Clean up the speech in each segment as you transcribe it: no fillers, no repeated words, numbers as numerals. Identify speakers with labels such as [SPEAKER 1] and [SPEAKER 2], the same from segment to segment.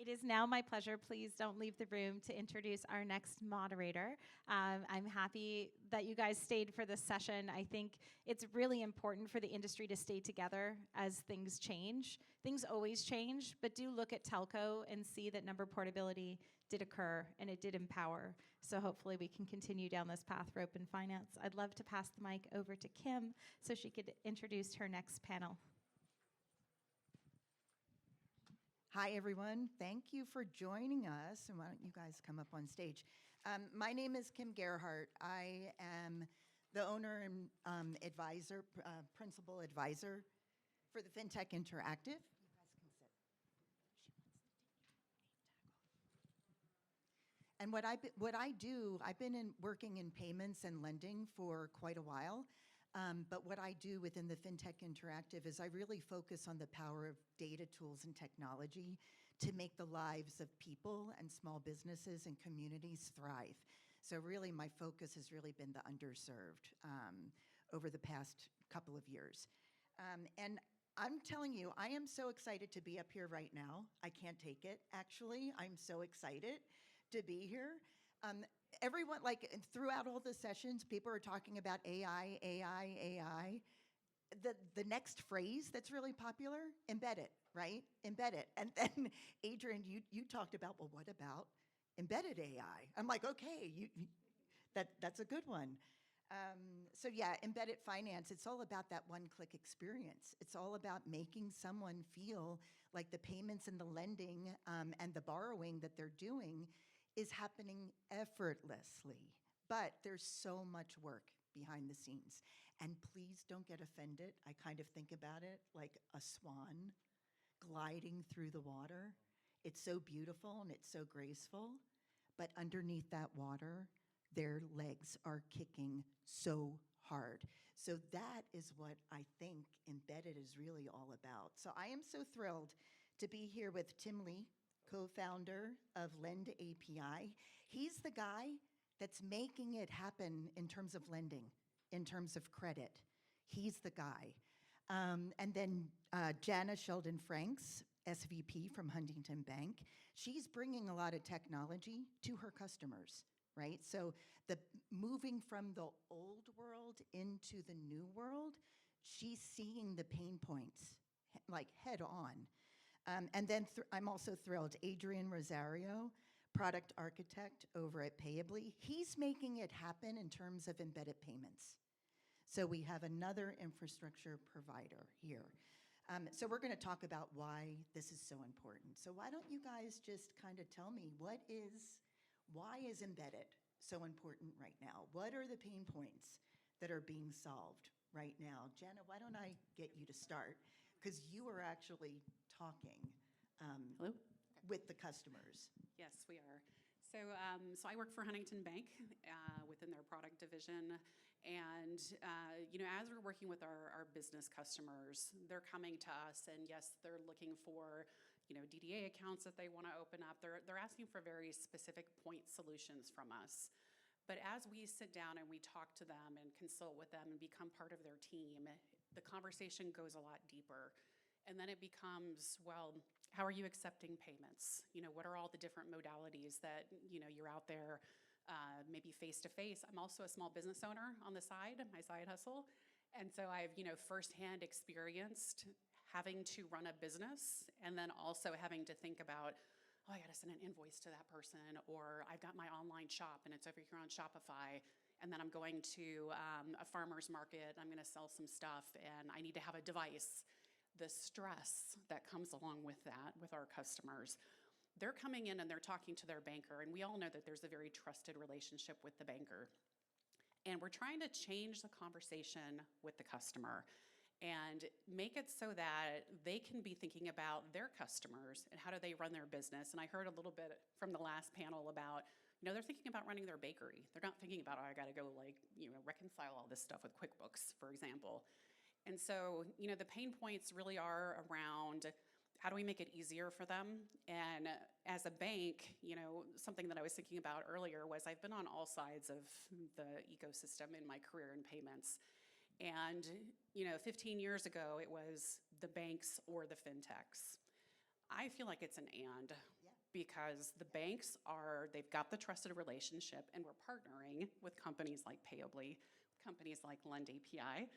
[SPEAKER 1] It is now my pleasure, please don't leave the room, to introduce our next moderator. I'm happy that you guys stayed for this session. I think it's really important for the industry to stay together as things change. Things always change, but do look at telco and see that number portability did occur and it did empower. So hopefully we can continue down this path for open finance. I'd love to pass the mic over to Kim so she could introduce her next panel.
[SPEAKER 2] Hi, everyone. Thank you for joining us. And why don't you guys come up on stage? My name is Kim Gerhardt. I am the owner and principal advisor for the Fintech Interactive. You guys can sit. She wants to take your name tag off. And what I do, I've been working in payments and lending for quite a while. But what I do within the Fintech Interactive is I really focus on the power of data tools and technology to make the lives of people and small businesses and communities thrive. So really my focus has really been the underserved over the past couple of years. And I'm telling you, I am so excited to be up here right now. I can't take it, actually. I'm so excited to be here. Everyone, like throughout all the sessions, people are talking about AI, AI, AI. The next phrase that's really popular, embed it, right? Embed it. And then Adrian, you talked about, well, what about embedded AI? I'm like, okay, that's a good one. So yeah, embedded finance, it's all about that one-click experience. It's all about making someone feel like the payments and the lending and the borrowing that they're doing is happening effortlessly. But there's so much work behind the scenes. And please don't get offended. I kind of think about it like a swan gliding through the water. It's so beautiful and it's so graceful, but underneath that water, their legs are kicking so hard. So that is what I think embedded is really all about. So I am so thrilled to be here with Tim Lee, co-founder of Lend API. He's the guy that's making it happen in terms of lending, in terms of credit. He's the guy. And then Jana Sheldon-Franks, SVP from Huntington Bank. She's bringing a lot of technology to her customers, right? So moving from the old world into the new world, she's seeing the pain points like head on. And then I'm also thrilled, Adrian Rosario, product architect over at Payably. He's making it happen in terms of embedded payments. So we have another infrastructure provider here. So we're going to talk about why this is so important. So why don't you guys just kind of tell me why is embedded so important right now? What are the pain points that are being solved right now? Jenna, why don't I get you to start? Because you are actually talking with the customers.
[SPEAKER 3] Yes, we are. So I work for Huntington Bank within their product division. And as we're working with our business customers, they're coming to us, and yes, they're looking for DDA accounts that they want to open up. They're asking for very specific point solutions from us. But as we sit down and we talk to them and consult with them and become part of their team, the conversation goes a lot deeper. And then it becomes, well, how are you accepting payments? What are all the different modalities that, you're out there, maybe face-to-face? I'm also a small business owner on the side, my side hustle. And so I've, firsthand experienced having to run a business and then also having to think about, oh, I got to send an invoice to that person, or I've got my online shop and it's over here on Shopify. And then I'm going to a farmer's market, I'm going to sell some stuff, and I need to have a device. The stress that comes along with that, with our customers, they're coming in and they're talking to their banker, and we all know that there's a very trusted relationship with the banker. And we're trying to change the conversation with the customer and make it so that they can be thinking about their customers and how do they run their business. And I heard a little bit from the last panel about, they're thinking about running their bakery. They're not thinking about, oh, I got to go reconcile all this stuff with QuickBooks, for example. And so, the pain points really are around how do we make it easier for them? And as a bank, something that I was thinking about earlier was I've been on all sides of the ecosystem in my career in payments. And, 15 years ago, it was the banks or the fintechs. I feel like it's an and.
[SPEAKER 2] Yeah.
[SPEAKER 3] because the banks they've got the trusted relationship, and we're partnering with companies like Payably, companies like Lend API,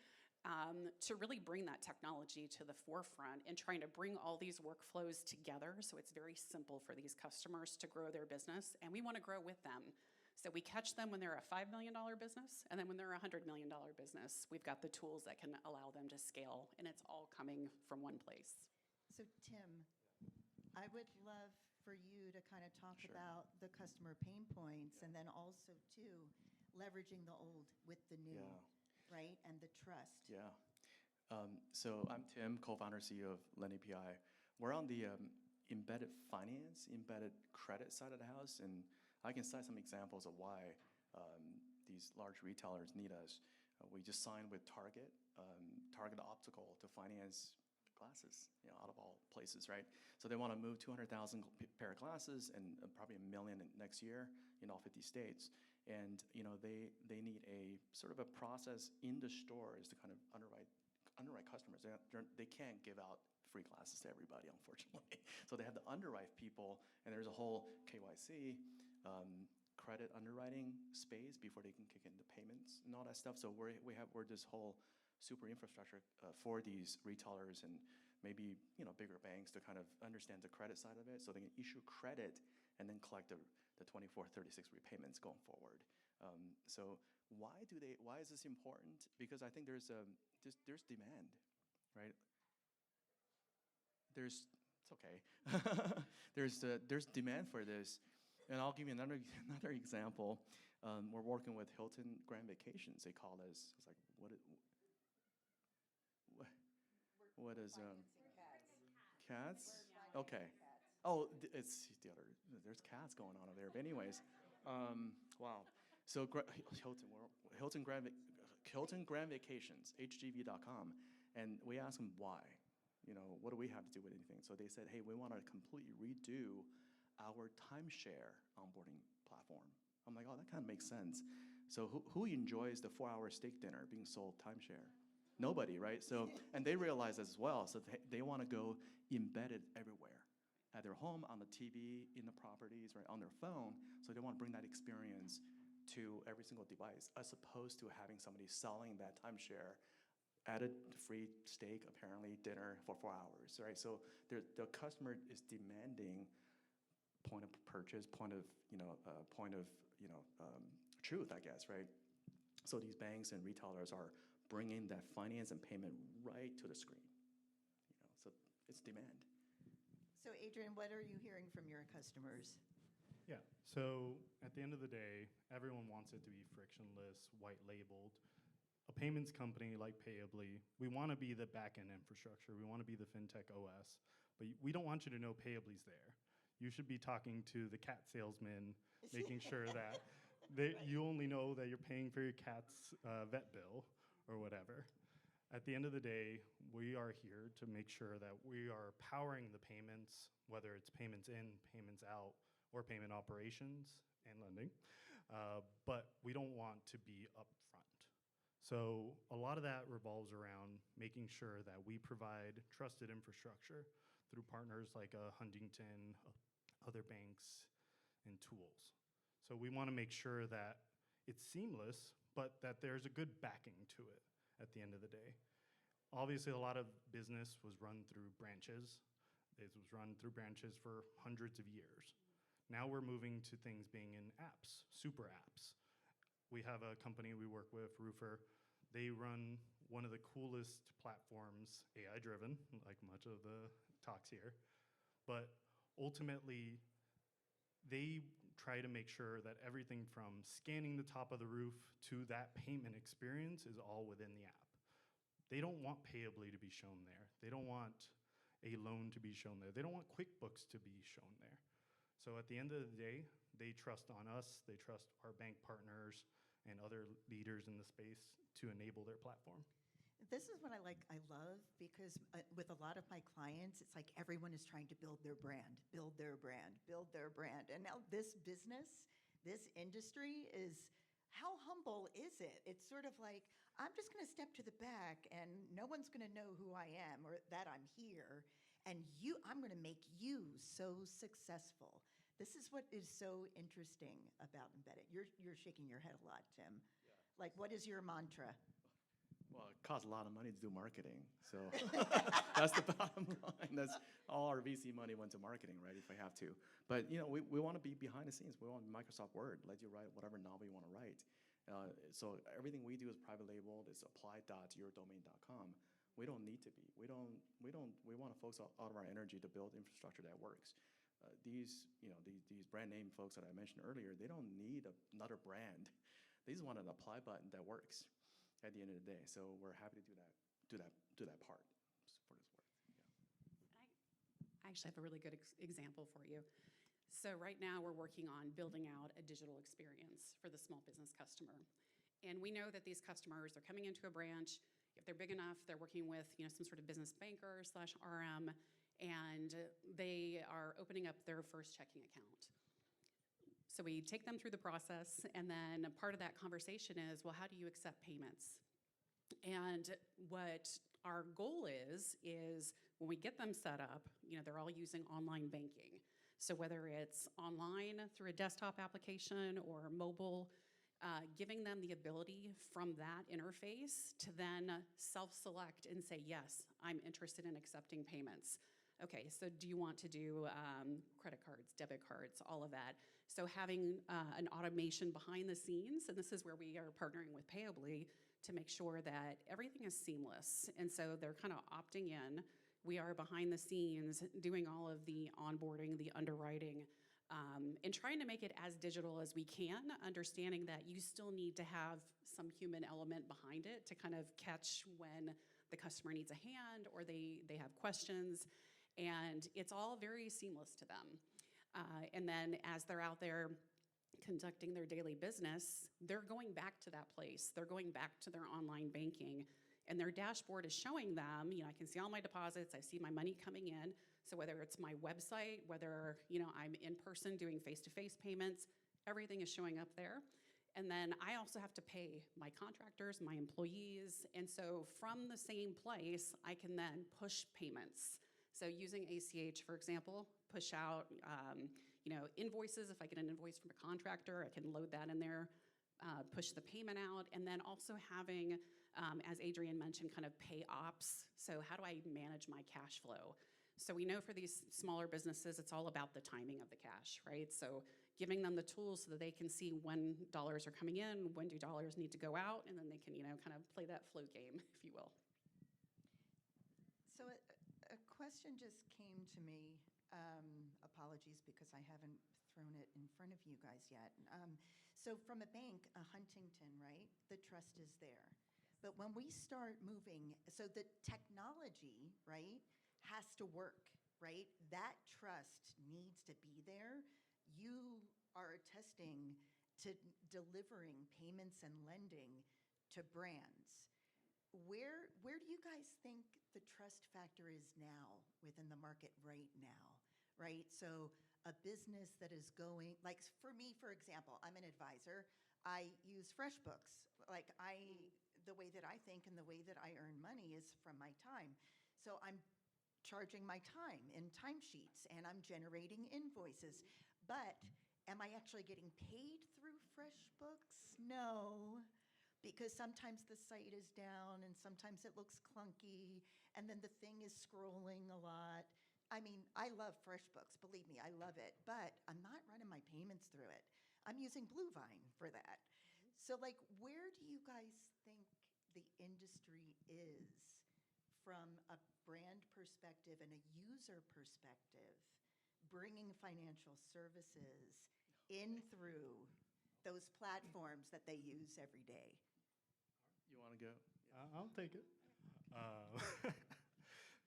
[SPEAKER 3] to really bring that technology to the forefront and trying to bring all these workflows together so it's very simple for these customers to grow their business, and we want to grow with them. So we catch them when they're a $5 million business, and then when they're a $100 million business, we've got the tools that can allow them to scale, and it's all coming from one place.
[SPEAKER 2] So Tim, I would love for you to kind of talk
[SPEAKER 4] Sure.
[SPEAKER 2] about the customer pain points and then also too leveraging the old with the new,
[SPEAKER 4] Yeah.
[SPEAKER 2] right? And the trust.
[SPEAKER 4] Yeah. So I'm Tim, co-founder, CEO of Lend API. We're on the embedded finance, embedded credit side of the house, and I can cite some examples of why these large retailers need us. We just signed with Target, Target Optical, to finance glasses, out of all places, right? So they want to move 200,000 pair of glasses and probably 1 million next year in all 50 states. And they need a sort of a process in the stores to kind of underwrite customers. They can't give out free glasses to everybody, unfortunately. So they have to underwrite people, and there's a whole KYC, credit underwriting space before they can kick into payments and all that stuff. So we're this whole super infrastructure for these retailers and maybe bigger banks to kind of understand the credit side of it, so they can issue credit and then collect the 24, 36 repayments going forward. So why is this important? Because I think there's demand, right? It's okay. There's demand for this, and I'll give you another example. We're working with Hilton Grand Vacations. They called us. It's like, what is cats? Okay. Oh, it's the other. There's cats going on over there. But anyways, wow. So Hilton Grand Vacations, HGV.com, and we asked them why. What do we have to do with anything? So they said, hey, we want to completely redo our timeshare onboarding platform. I'm like, oh, that kind of makes sense. So who enjoys the 4-hour steak dinner being sold timeshare? Nobody, right? So, and they realize as well, so they want to go embedded everywhere, at their home, on the TV, in the properties, right, on their phone. So they want to bring that experience to every single device, as opposed to having somebody selling that timeshare at a free steak, apparently, dinner for 4 hours, right? So the customer is demanding point of purchase, point of truth, I guess, right? So these banks and retailers are bringing that finance and payment right to the screen. So it's demand.
[SPEAKER 2] So Adrian, what are you hearing from your customers?
[SPEAKER 5] Yeah, so at the end of the day, everyone wants it to be frictionless, white labeled. A payments company like Payably, we want to be the back-end infrastructure. We want to be the Fintech OS, but we don't want you to know Payably's there. You should be talking to the cat salesman, making sure that you only know that you're paying for your cat's vet bill or whatever. At the end of the day, we are here to make sure that we are powering the payments, whether it's payments in, payments out, or payment operations and lending, but we don't want to be upfront. So a lot of that revolves around making sure that we provide trusted infrastructure through partners like Huntington, other banks, and tools. So we want to make sure that it's seamless, but that there's a good backing to it at the end of the day. Obviously, a lot of business was run through branches. It was run through branches for hundreds of years. Now we're moving to things being in apps, super apps. We have a company we work with, Roofer. They run one of the coolest platforms, AI-driven, like much of the talks here. But ultimately, they try to make sure that everything from scanning the top of the roof to that payment experience is all within the app. They don't want Payably to be shown there. They don't want a loan to be shown there. They don't want QuickBooks to be shown there. So at the end of the day, they trust on us, they trust our bank partners and other leaders in the space to enable their platform.
[SPEAKER 2] This is what I love, because with a lot of my clients, it's like everyone is trying to build their brand. And now this business, this industry is, how humble is it? It's sort of like, I'm just going to step to the back and no one's going to know who I am or that I'm here. and I'm going to make you so successful. This is what is so interesting about embedded. You're shaking your head a lot, Tim. Like, what is your mantra?
[SPEAKER 4] Well, it costs a lot of money to do marketing, so that's the bottom line. That's all our VC money went to marketing, right? If I have to, but we want to be behind the scenes. We want Microsoft Word let you write whatever novel you want to write. So everything we do is private labeled. It's apply.yourdomain.com. We don't need to be. We want to focus all of our energy to build infrastructure that works. These brand name folks that I mentioned earlier, they don't need another brand. They just want an apply button that works at the end of the day. So we're happy to do that part for this work.
[SPEAKER 3] I actually have a really good example for you. So right now we're working on building out a digital experience for the small business customer. And we know that these customers are coming into a branch. If they're big enough, they're working with some sort of business banker / RM, and they are opening up their first checking account. So we take them through the process, and then part of that conversation is, well, how do you accept payments? And what our goal is when we get them set up, they're all using online banking. So whether it's online through a desktop application or mobile, giving them the ability from that interface to then self-select and say, yes, I'm interested in accepting payments. Okay, so do you want to do credit cards, debit cards, all of that? So having an automation behind the scenes, and this is where we are partnering with Payably to make sure that everything is seamless. And so they're kind of opting in. We are behind the scenes doing all of the onboarding, the underwriting, and trying to make it as digital as we can, understanding that you still need to have some human element behind it to kind of catch when the customer needs a hand or they have questions. And it's all very seamless to them. And then as they're out there conducting their daily business, they're going back to that place. They're going back to their online banking, and their dashboard is showing them, I can see all my deposits, I see my money coming in. So whether it's my website, whether I'm in person doing face-to-face payments, everything is showing up there. And then I also have to pay my contractors, my employees. And so from the same place, I can then push payments. So using ACH, for example, push out invoices. If I get an invoice from a contractor, I can load that in there, push the payment out, and then also having, as Adrienne mentioned, kind of pay ops. So how do I manage my cash flow? So we know for these smaller businesses, it's all about the timing of the cash, right? So giving them the tools so that they can see when dollars are coming in, when do dollars need to go out, and then they can, kind of play that flow game, if you will.
[SPEAKER 2] So a question just came to me. Apologies because I haven't thrown it in front of you guys yet. So from a bank, a Huntington, right? The trust is there. But when we start moving, so the technology, right, has to work, right? That trust needs to be there. You are attesting to delivering payments and lending to brands. Where do you guys think the trust factor is now within the market right now, right? So a business that is going, like for me, for example, I'm an advisor. I use FreshBooks. Like the way that I think and the way that I earn money is from my time. So I'm charging my time in timesheets and I'm generating invoices. But am I actually getting paid through FreshBooks? No. Because sometimes the site is down and sometimes it looks clunky and then the thing is scrolling a lot. I mean, I love FreshBooks, believe me, I love it, but I'm not running my payments through it. I'm using Bluevine for that. So like, where do you guys think the industry is from a brand perspective and a user perspective, bringing financial services in through those platforms that they use every day?
[SPEAKER 4] You want to go?
[SPEAKER 5] I'll take it.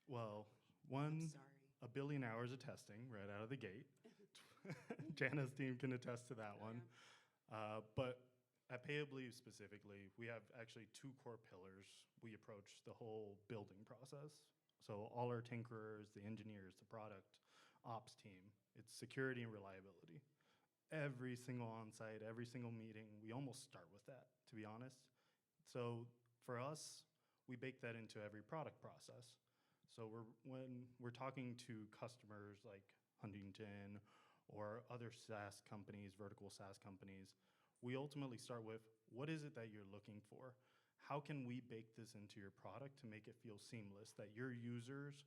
[SPEAKER 5] Well,
[SPEAKER 2] I'm
[SPEAKER 5] one,
[SPEAKER 2] sorry.
[SPEAKER 5] 1 billion hours of testing right out of the gate. Jana's team can attest to that one. But at Payably specifically, we have actually 2 core pillars. We approach the whole building process. So all our tinkerers, the engineers, the product ops team, it's security and reliability. Every single on-site, every single meeting, we almost start with that, to be honest. So for us, we bake that into every product process. So when we're talking to customers like Huntington or other SaaS companies, vertical SaaS companies, we ultimately start with, what is it that you're looking for? How can we bake this into your product to make it feel seamless, that your users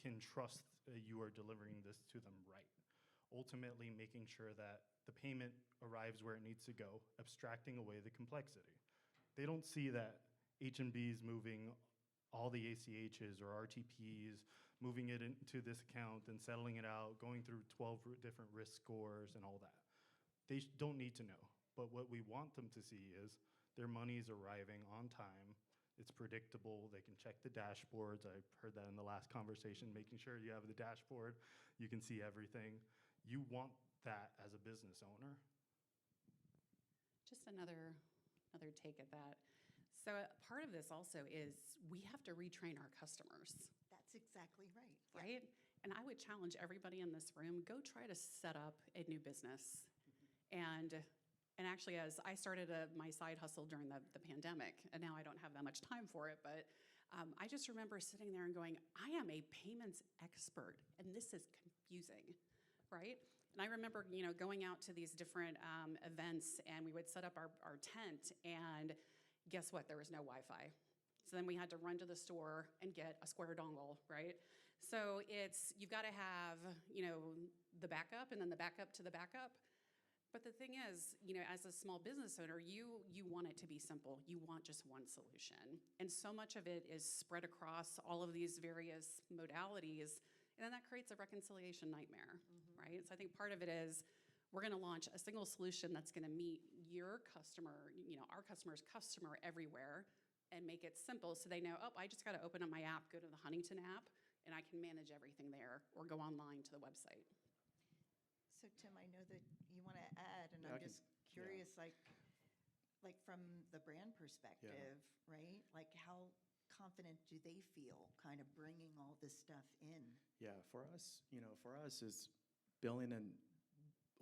[SPEAKER 5] can trust that you are delivering this to them right? Ultimately, making sure that the payment arrives where it needs to go, abstracting away the complexity. They don't see that H&B's moving all the ACHs or RTPs, moving it into this account and settling it out, going through 12 different risk scores and all that. They don't need to know. But what we want them to see is their money is arriving on time. It's predictable. They can check the dashboards. I heard that in the last conversation, making sure you have the dashboard. You can see everything. You want that as a business owner.
[SPEAKER 3] Just another take at that. So part of this also is we have to retrain our customers,
[SPEAKER 2] That's exactly right.
[SPEAKER 3] right? And I would challenge everybody in this room, go try to set up a new business. And actually, as I started my side hustle during the pandemic, and now I don't have that much time for it, but I just remember sitting there and going, I am a payments expert, and this is confusing, right? And I remember, going out to these different events, and we would set up our tent, and guess what? There was no Wi-Fi. So then we had to run to the store and get a square dongle, right? So you've got to have, the backup, and then the backup to the backup. But the thing is, as a small business owner, you want it to be simple. You want just one solution. And so much of it is spread across all of these various modalities, and then that creates a reconciliation nightmare, right? So I think part of it is we're going to launch a single solution that's going to meet your customer, our customer's customer everywhere, and make it simple so they know, oh, I just got to open up my app, go to the Huntington app, and I can manage everything there, or go online to the website.
[SPEAKER 2] So Tim, I know that you want to add, and
[SPEAKER 4] Yeah,
[SPEAKER 2] I'm just curious, like from the brand perspective, right? Like how confident do they feel kind of bringing all this stuff in?
[SPEAKER 4] Yeah, for us, it's billion and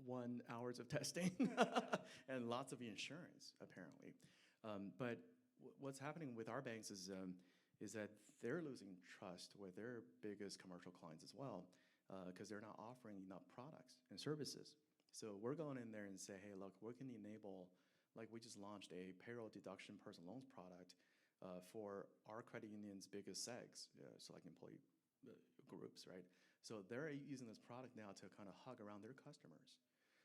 [SPEAKER 4] 1 hours of testing and lots of insurance, apparently. But what's happening with our banks is that they're losing trust with their biggest commercial clients as well, because they're not offering enough products and services. So we're going in there and say, hey, look, we can enable, like we just launched a payroll deduction personal loans product for our credit union's biggest SEGs, so like employee groups, right? So they're using this product now to kind of hug around their customers.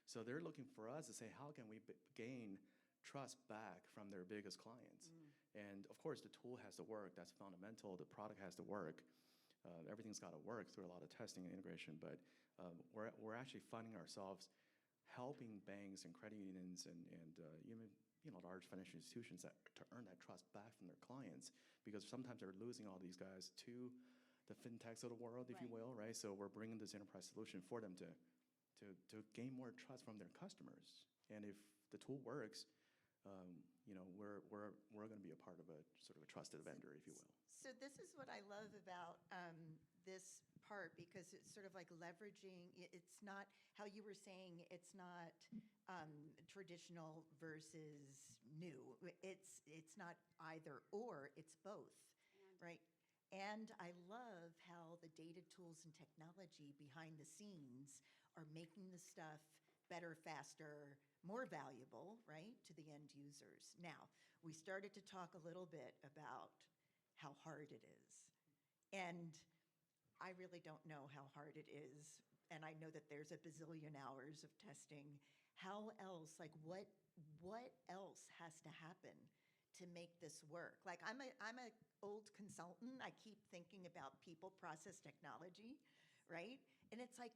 [SPEAKER 4] So they're looking for us to say, how can we gain trust back from their biggest clients? And of course, the tool has to work. That's fundamental. The product has to work. Everything's got to work through a lot of testing and integration, but we're actually finding ourselves helping banks and credit unions and even large financial institutions to earn that trust back from their clients, because sometimes they're losing all these guys to the fintechs of the world, if you will, right? So we're bringing this enterprise solution for them to gain more trust from their customers. And if the tool works, we're going to be a part of a sort of a trusted vendor, if you will.
[SPEAKER 2] So this is what I love about this part, because it's sort of like leveraging. It's not how you were saying. It's not traditional versus new. It's not either or. It's both, right? And I love how the data tools and technology behind the scenes are making the stuff better, faster, more valuable, right, to the end users. Now, we started to talk a little bit about how hard it is. And I really don't know how hard it is. And I know that there's a bazillion hours of testing. How else, like what else has to happen to make this work? Like I'm a old consultant. I keep thinking about people, process, technology, right? And it's like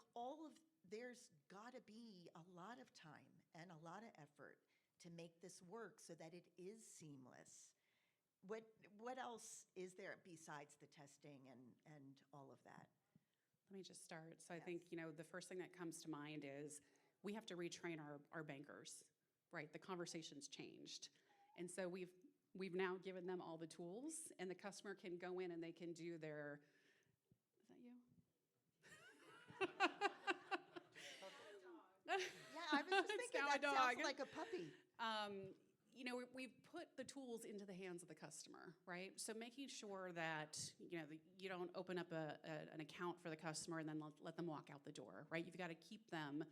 [SPEAKER 2] there's got to be a lot of time and a lot of effort to make this work so that it is seamless. What else is there besides the testing and all of that?
[SPEAKER 3] Let me just start. So I think, the first thing that comes to mind is we have to retrain our bankers, right? The conversation's changed. And so we've now given them all the tools, and the customer can go in and they can do their, is that you?
[SPEAKER 2] Yeah, I was just thinking
[SPEAKER 3] now a
[SPEAKER 2] that
[SPEAKER 3] dog.
[SPEAKER 2] sounds like a puppy.
[SPEAKER 3] we've put the tools into the hands of the customer, right? So making sure that, you don't open up an account for the customer and then let them walk out the door, right? You've got to keep them,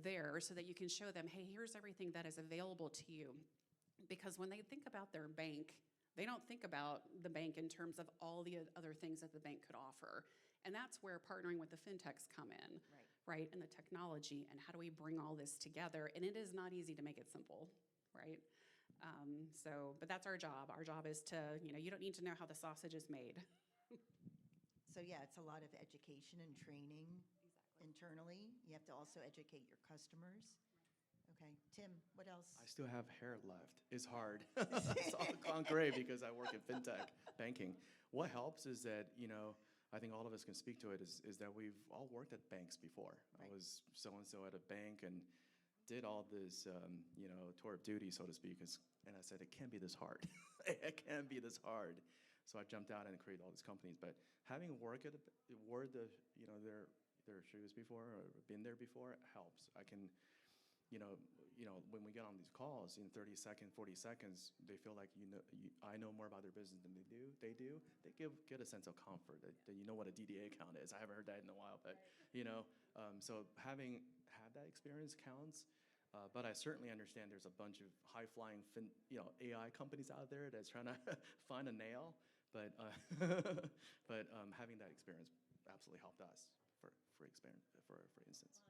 [SPEAKER 3] there so that you can show them, hey, here's everything that is available to you. Because when they think about their bank, they don't think about the bank in terms of all the other things that the bank could offer. And that's where partnering with the fintechs come in, right? And the technology, and how do we bring all this together? And it is not easy to make it simple, right? But that's our job. Our job is to, you don't need to know how the sausage is made.
[SPEAKER 2] So yeah, it's a lot of education and training internally. You have to also educate your customers. Okay, Tim, what else?
[SPEAKER 4] I still have hair left. It's hard. It's all gone gray because I work in fintech banking. What helps is that, I think all of us can speak to it, is that we've all worked at banks before.
[SPEAKER 2] Right.
[SPEAKER 4] I was so-and-so at a bank and did all this, tour of duty, so to speak, and I said, it can't be this hard. It can't be this hard. So I jumped out and created all these companies. But having worked their shoes before or been there before helps. I can, when we get on these calls in 30 seconds, 40 seconds, they feel like I know more about their business than they do. They get a sense of comfort that you know what a DDA account is. I haven't heard that in a while, but so having had that experience counts. But I certainly understand there's a bunch of high-flying AI companies out there that's trying to find a nail. But having that experience absolutely helped us for instance.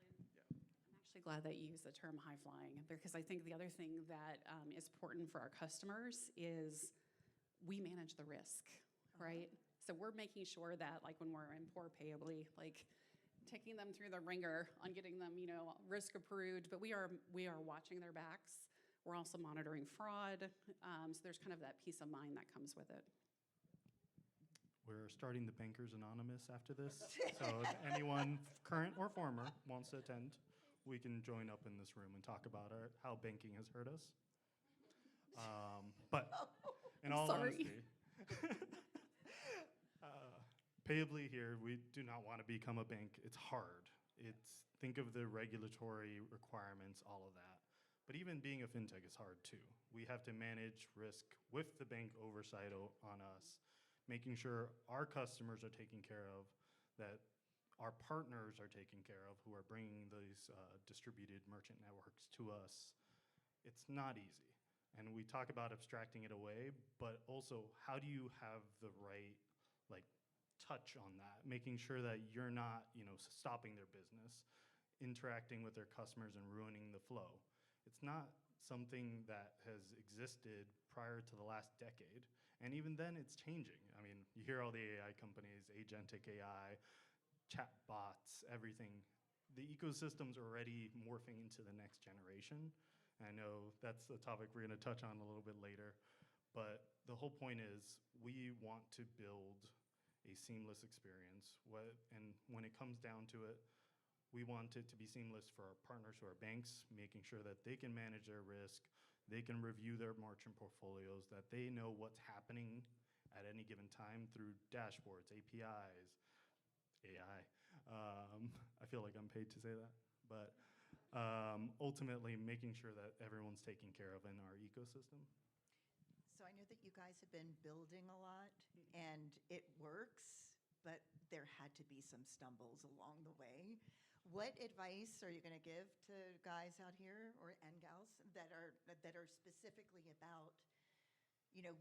[SPEAKER 3] I'm actually glad that you use the term high flying, because I think the other thing that is important for our customers is we manage the risk, right? So we're making sure that, like, when we're in poor payably, like, taking them through the ringer on getting them, risk approved, but we are watching their backs. We're also monitoring fraud. So there's kind of that peace of mind that comes with it.
[SPEAKER 5] We're starting the Bankers Anonymous after this. So if anyone, current or former, wants to attend, we can join up in this room and talk about how banking has hurt us. But in all honesty, payably here, we do not want to become a bank. It's hard. Think of the regulatory requirements, all of that. But even being a fintech is hard too. We have to manage risk with the bank oversight on us, making sure our customers are taken care of, that our partners are taken care of, who are bringing these distributed merchant networks to us. It's not easy. And we talk about abstracting it away, but also how do you have the right touch on that, making sure that you're not stopping their business, interacting with their customers and ruining the flow. It's not something that has existed prior to the last decade. And even then, it's changing. I mean, you hear all the AI companies, agentic AI, chatbots, everything. The ecosystem's already morphing into the next generation. I know that's a topic we're going to touch on a little bit later. But the whole point is we want to build a seamless experience. And when it comes down to it, we want it to be seamless for our partners who are banks, making sure that they can manage their risk, they can review their merchant portfolios, that they know what's happening at any given time through dashboards, APIs, AI. I feel like I'm paid to say that. But ultimately, making sure that everyone's taken care of in our ecosystem.
[SPEAKER 2] So I know that you guys have been building a lot, and it works, but there had to be some stumbles along the way. What advice are you going to give to guys out here and gals that are specifically about,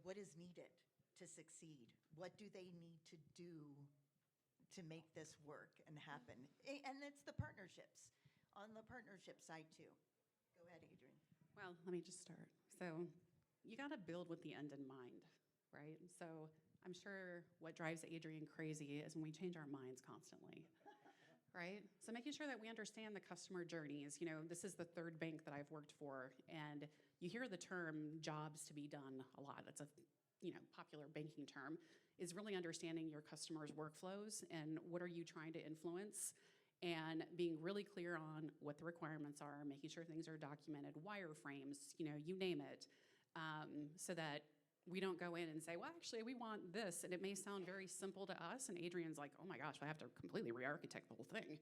[SPEAKER 2] what is needed to succeed? What do they need to do to make this work and happen? And it's the partnerships, on the partnership side too. Go ahead, Adrian.
[SPEAKER 3] Well, let me just start. So you got to build with the end in mind, right? So I'm sure what drives Adrian crazy is when we change our minds constantly, right? So making sure that we understand the customer journeys. This is the third bank that I've worked for, and you hear the term jobs to be done a lot. That's a popular banking term, is really understanding your customers' workflows and what are you trying to influence, and being really clear on what the requirements are, making sure things are documented, wireframes, you name it. So that we don't go in and say, well, actually, we want this. And it may sound very simple to us. And Adrian's like, oh my gosh, I have to completely re-architect the whole thing,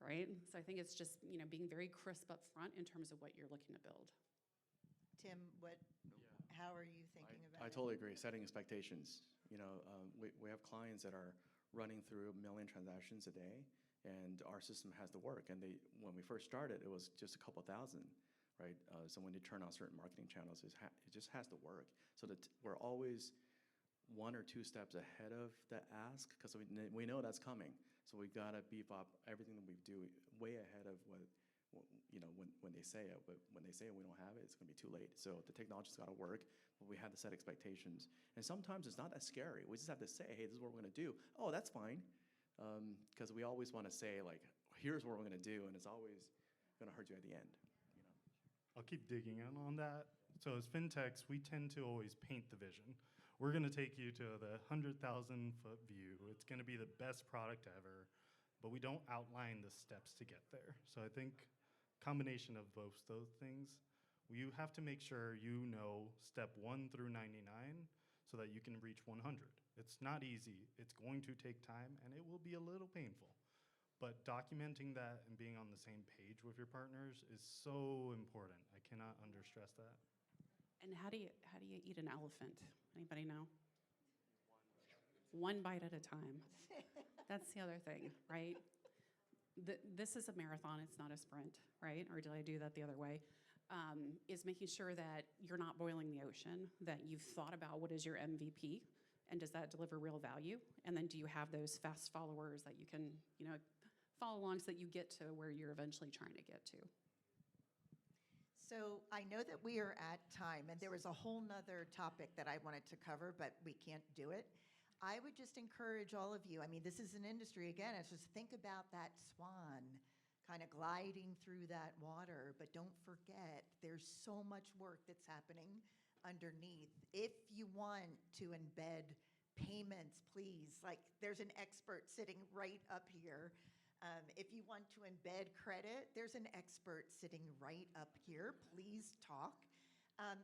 [SPEAKER 3] right? So I think it's just, being very crisp up front in terms of what you're looking to build.
[SPEAKER 2] Tim, how are you thinking about
[SPEAKER 4] I
[SPEAKER 2] it?
[SPEAKER 4] totally agree. Setting expectations. We have clients that are running through 1 million transactions a day, and our system has to work. And when we first started, it was just a couple thousand, right? So when you turn on certain marketing channels, it just has to work. So that we're always 1 or 2 steps ahead of the ask, because we know that's coming. So we gotta beef up everything that we do way ahead of when they say it. But when they say we don't have it, it's gonna be too late. So the technology's gotta work, but we have to set expectations. And sometimes it's not that scary. We just have to say, hey, this is what we're gonna do. Oh, that's fine. Because we always wanna say, like, here's what we're gonna do, and it's always gonna hurt you at the end.
[SPEAKER 5] I'll keep digging in on that. So as fintechs, we tend to always paint the vision. We're going to take you to the 100,000-foot view. It's going to be the best product ever, but we don't outline the steps to get there. So I think combination of both those things, you have to make sure you know step 1 through 99 so that you can reach 100. It's not easy. It's going to take time, and it will be a little painful. But documenting that and being on the same page with your partners is so important. I cannot understress that.
[SPEAKER 3] And how do you eat an elephant? Anybody know? One bite at a time. That's the other thing, right? This is a marathon, it's not a sprint, right? Or did I do that the other way? Is making sure that you're not boiling the ocean, that you've thought about what is your MVP, and does that deliver real value? And then do you have those fast followers that you can, follow along so that you get to where you're eventually trying to get to?
[SPEAKER 2] So I know that we are at time, and there was a whole nother topic that I wanted to cover, but we can't do it. I would just encourage all of you, this is an industry, again, it's just think about that swan kind of gliding through that water, but don't forget there's so much work that's happening underneath. If you want to embed payments, please, there's an expert sitting right up here. If you want to embed credit, there's an expert sitting right up here. Please talk.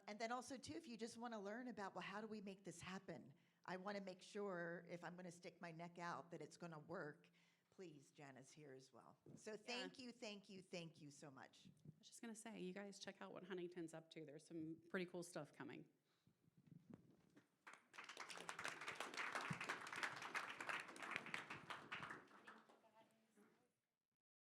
[SPEAKER 2] And then also, too, if you just want to learn about, well, how do we make this happen? I want to make sure if I'm going to stick my neck out that it's going to work. Please, Jana's here as well. So thank you so much.
[SPEAKER 3] I was just going to say, you guys check out what Huntington's up to. There's some pretty cool stuff coming.